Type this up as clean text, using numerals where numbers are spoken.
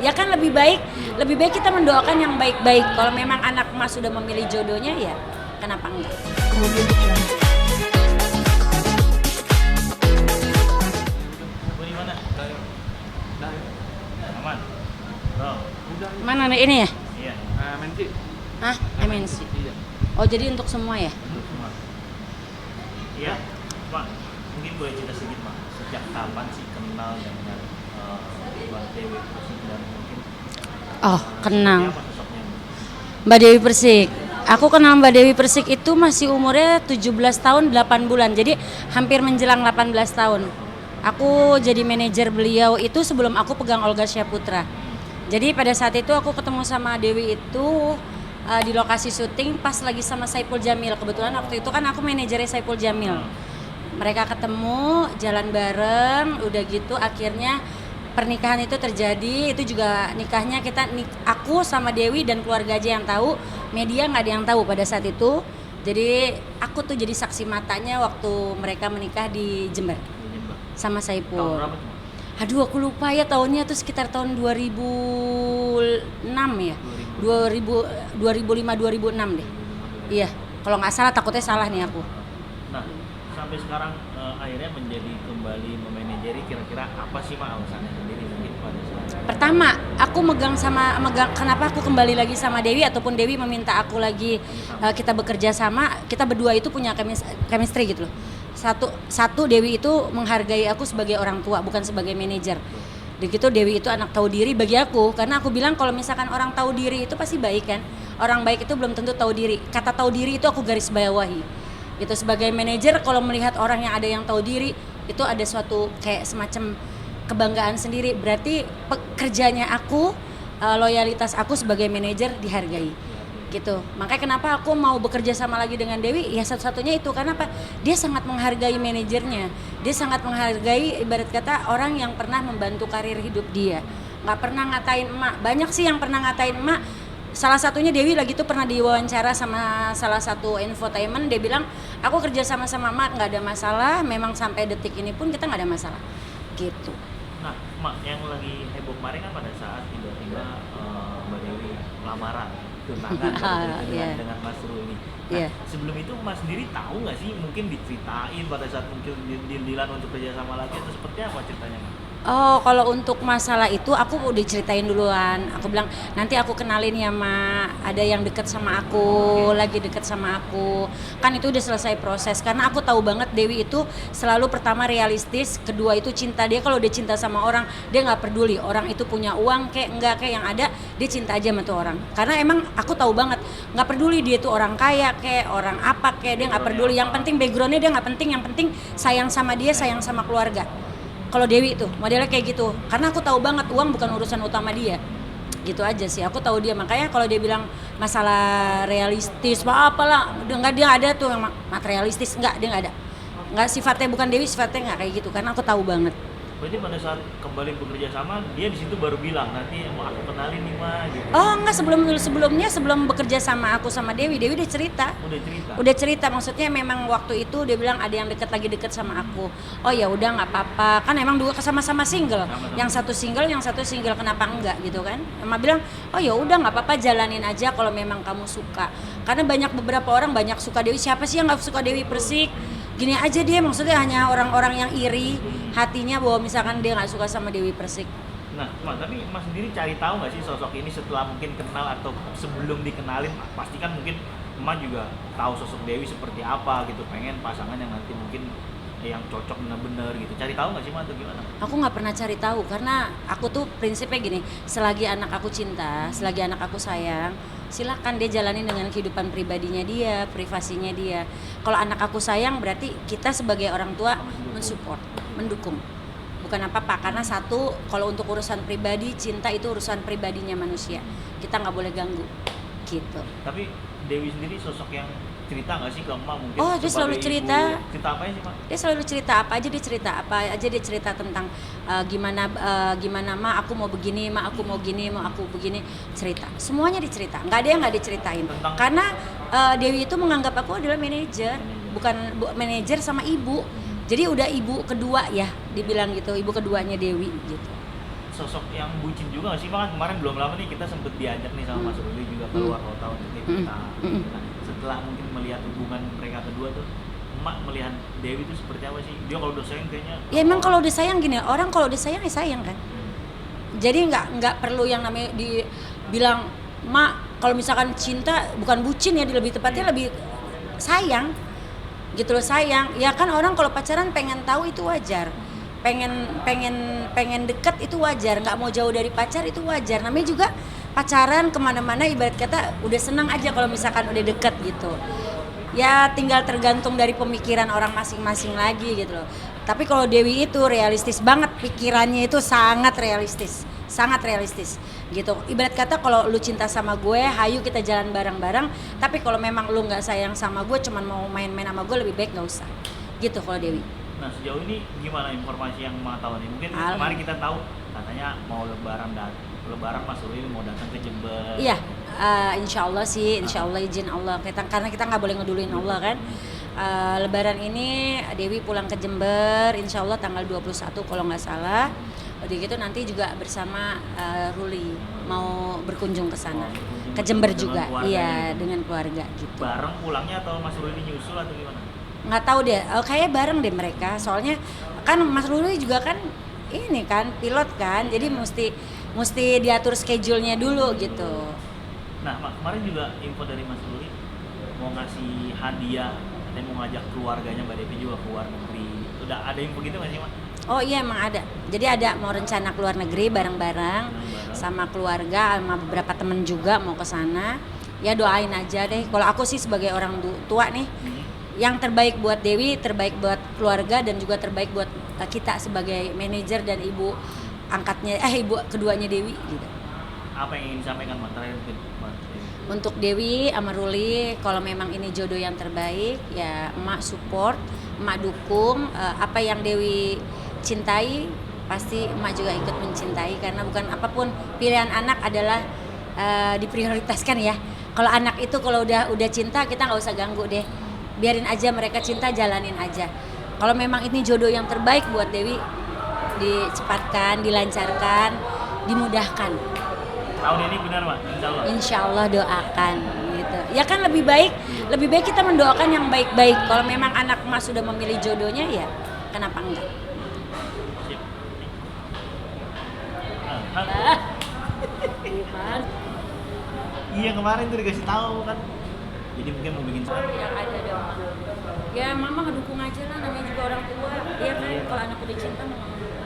Ya kan lebih baik kita mendoakan yang baik-baik. Kalau memang anak emas sudah memilih jodohnya ya kenapa enggak? Aman. Bro. Mana nih ini ya? Iya. MNC. Hah? MNC. Iya. Oh jadi untuk semua ya? Untuk semua. Iya. Pak, mungkin boleh cerita sedikit, Mak. Sejak kapan sih kenal dengan Mbak Dewi Persik dan mungkin Oh kenal. seperti apa sosoknya? Mbak Dewi Persik. Aku kenal Mbak Dewi Persik itu masih umurnya 17 tahun 8 bulan. Jadi hampir menjelang 18 tahun. Aku jadi manajer beliau itu sebelum aku pegang Olga Syaputra. Jadi pada saat itu aku ketemu sama Dewi itu di lokasi syuting pas lagi sama Saipul Jamil. Kebetulan waktu itu kan aku manajernya Saipul Jamil. Mereka ketemu, jalan bareng, udah gitu akhirnya pernikahan itu terjadi. Itu juga nikahnya aku sama Dewi dan keluarga aja yang tahu, media nggak ada yang tahu pada saat itu. Jadi aku tuh jadi saksi matanya waktu mereka menikah di Jember sama Tahun Saipul. berapa tuh, Mak? Aduh aku lupa ya tahunnya tuh sekitar tahun 2006 ya. 2005 2006 deh. Iya, kalau nggak salah takutnya salah nih aku. Nah, sampai sekarang akhirnya menjadi kembali memanajeri, kira-kira apa sih, Mak, alasannya sendiri mungkin pada saat Pertama, aku megang kenapa aku kembali lagi sama Dewi ataupun Dewi meminta aku lagi kita bekerja sama, kita berdua itu punya chemistry gitu loh. Satu Dewi itu menghargai aku sebagai orang tua bukan sebagai manajer. Begitu Dewi itu anak tahu diri bagi aku, karena aku bilang kalau misalkan orang tahu diri itu pasti baik kan. Orang baik itu belum tentu tahu diri. Kata tahu diri itu aku garis bawahi. Gitu sebagai manajer kalau melihat orang yang ada yang tahu diri itu ada suatu kayak semacam kebanggaan sendiri. Berarti pekerjanya aku, loyalitas aku sebagai manajer dihargai. Gitu. Makanya kenapa aku mau bekerja sama lagi dengan Dewi? Ya satu-satunya itu karena apa? Dia sangat menghargai manajernya. Dia sangat menghargai ibarat kata orang yang pernah membantu karir hidup dia. Nggak pernah ngatain emak. Banyak sih yang pernah ngatain emak. Salah satunya Dewi lagi tuh pernah diwawancara sama salah satu infotainment. Dia bilang, aku kerja sama emak nggak ada masalah. Memang sampai detik ini pun kita nggak ada masalah. Gitu. Nah, Mak, yang lagi heboh kemarin kan pada saat tiba-tiba Mbak Dewi lamaran tunangan dengan Mas Ruli. Nah, Iya. sebelum itu Mas sendiri tahu nggak sih, mungkin diceritain pada saat mungkin deal-dealan untuk kerjasama lagi atau seperti apa ceritanya, Mak? Oh, kalau untuk masalah itu aku udah ceritain duluan. Aku bilang nanti aku kenalin ya, Mak. Ada yang deket sama aku, lagi deket sama aku. Kan itu udah selesai proses. Karena aku tahu banget Dewi itu selalu pertama realistis, kedua itu cinta. Dia kalau udah cinta sama orang, dia nggak peduli orang itu punya uang kayak enggak kayak yang ada, dia cinta aja sama tuh orang. Karena emang aku tahu banget, nggak peduli dia tuh orang kaya kayak orang apa kayak dia nggak peduli. Yang penting backgroundnya dia nggak penting. Yang penting sayang sama dia, sayang sama keluarga. Kalau Dewi itu modelnya kayak gitu, karena aku tahu banget uang bukan urusan utama dia, gitu aja sih. Aku tahu dia, makanya kalau dia bilang masalah realistis, apalah, dia ada tuh yang materialistis, dia nggak ada, nggak sifatnya bukan Dewi, sifatnya nggak kayak gitu, karena aku tahu banget. Berarti pada saat kembali bekerja sama, dia di situ baru bilang nanti mau aku kenalin nih, Mak, gitu. Oh enggak, sebelum bekerja sama aku sama Dewi udah cerita. Udah cerita, maksudnya memang waktu itu dia bilang ada yang lagi deket sama aku. Oh ya udah nggak apa-apa, kan emang dua sama-sama single. Sama-sama. Yang satu single kenapa enggak gitu kan? Emang bilang oh ya udah nggak apa-apa, jalanin aja kalau memang kamu suka. Karena beberapa orang banyak suka Dewi, siapa sih yang nggak suka Dewi Persik? Gini aja dia, maksudnya hanya orang-orang yang iri hatinya bahwa misalkan dia nggak suka sama Dewi Persik. Nah, Mak, tapi Mas sendiri cari tahu nggak sih sosok ini setelah mungkin kenal atau sebelum dikenalin? Pasti kan mungkin Emak juga tahu sosok Dewi seperti apa gitu, pengen pasangan yang nanti mungkin yang cocok bener-bener gitu. Cari tahu nggak sih, Mak, atau gimana? Aku nggak pernah cari tahu karena aku tuh prinsipnya gini, selagi anak aku cinta, selagi anak aku sayang, silakan dia jalanin dengan kehidupan pribadinya dia, privasinya dia. Kalau anak aku sayang berarti kita sebagai orang tua mensupport, mendukung. Bukan apa-apa, karena satu, kalau untuk urusan pribadi, cinta itu urusan pribadinya manusia. Kita nggak boleh ganggu, gitu. Tapi Dewi sendiri sosok yang cerita nggak sih ke Emak mungkin? Oh, dia selalu sebagai cerita. ibu? Cerita apa sih, Mak? Dia selalu cerita apa aja dia cerita tentang gimana Ma aku mau begini, Ma aku mau gini, Ma aku begini, cerita. Semuanya dicerita. Nggak ada yang nggak diceritain. Karena Dewi itu menganggap aku adalah manajer, bukan manajer sama ibu. Jadi udah ibu kedua ya, dibilang gitu, ibu keduanya Dewi gitu. sosok yang bucin juga nggak sih? Kan kemarin belum lama nih kita sempet diajak nih sama Mas Ruli juga keluar kota untuk kita. Nah, setelah mungkin melihat hubungan mereka kedua tuh, Emak melihat Dewi itu seperti apa sih? Dia kalau udah sayang kayaknya. Ya emang kalau udah sayang gini, orang kalau udah sayang ya sayang kan. Jadi nggak perlu yang namanya dibilang mak, kalau misalkan cinta bukan bucin ya, lebih tepatnya lebih sayang gitu loh, sayang. Ya kan orang kalau pacaran pengen tahu itu wajar, pengen deket itu wajar, nggak mau jauh dari pacar itu wajar. Namanya juga pacaran kemana-mana ibarat kata udah senang aja kalau misalkan udah deket gitu. Ya tinggal tergantung dari pemikiran orang masing-masing lagi gitu loh. Tapi kalau Dewi itu realistis banget, pikirannya itu sangat realistis gitu. Ibarat kata kalau lu cinta sama gue, hayu kita jalan bareng-bareng. Tapi kalau memang lu nggak sayang sama gue, cuman mau main-main sama gue, lebih baik nggak usah. Gitu kalau Dewi. Nah sejauh ini gimana informasi yang Emak tahu nih? Mungkin kemarin kita tahu katanya mau lebaran Mas Ruli mau datang ke Jember. Iya, insya Allah sih, insya Allah izin Allah. Karena kita nggak boleh ngeduluin Allah kan. Lebaran ini Dewi pulang ke Jember, insya Allah tanggal 21 kalau nggak salah. Udah gitu nanti juga bersama Ruli mau berkunjung ke sana, ke Jember juga. Iya, dengan keluarga gitu. Bareng pulangnya atau Mas Ruli nyusul atau gimana? Nggak tahu deh, kayaknya bareng deh mereka. Soalnya kan Mas Ruli juga kan ini kan pilot kan, jadi mesti diatur schedule-nya dulu gitu. Nah, kemarin juga info dari Mas Ruli mau ngasih hadiah, katanya mau ngajak keluarganya Mbak Devi juga ke luar negeri. Udah ada info gitu nggak sih, Mak? Oh iya emang ada. Jadi ada mau rencana ke luar negeri bareng-bareng sama keluarga, sama beberapa temen juga mau ke sana. Ya doain aja deh. Kalau aku sih sebagai orang tua nih, yang terbaik buat Dewi, terbaik buat keluarga, dan juga terbaik buat kita sebagai manajer dan ibu angkatnya, ibu keduanya Dewi gitu. Apa yang ingin disampaikan Mbak terakhir mungkin? Untuk Dewi sama Ruli, kalau memang ini jodoh yang terbaik, ya emak support, emak dukung. Apa yang Dewi cintai, pasti emak juga ikut mencintai. Karena bukan apapun pilihan anak adalah diprioritaskan ya. Kalau anak itu kalau udah cinta, kita nggak usah ganggu deh. Biarin aja mereka cinta, jalanin aja. Kalau memang ini jodoh yang terbaik buat Dewi, dicepatkan, dilancarkan, dimudahkan. Tahun ini benar Mbak, insya Allah. Insya Allah doakan gitu. Ya kan lebih baik kita mendoakan yang baik-baik. Kalau memang anak emas sudah memilih jodohnya, ya kenapa enggak? Sip. Iya kemarin tuh dikasih tahu kan. Jadi mungkin mau bikin Yang ada dong. Ya mama ngedukung aja lah, namanya juga orang tua. Iya kan, kalau anak udah cinta mama ngedukung.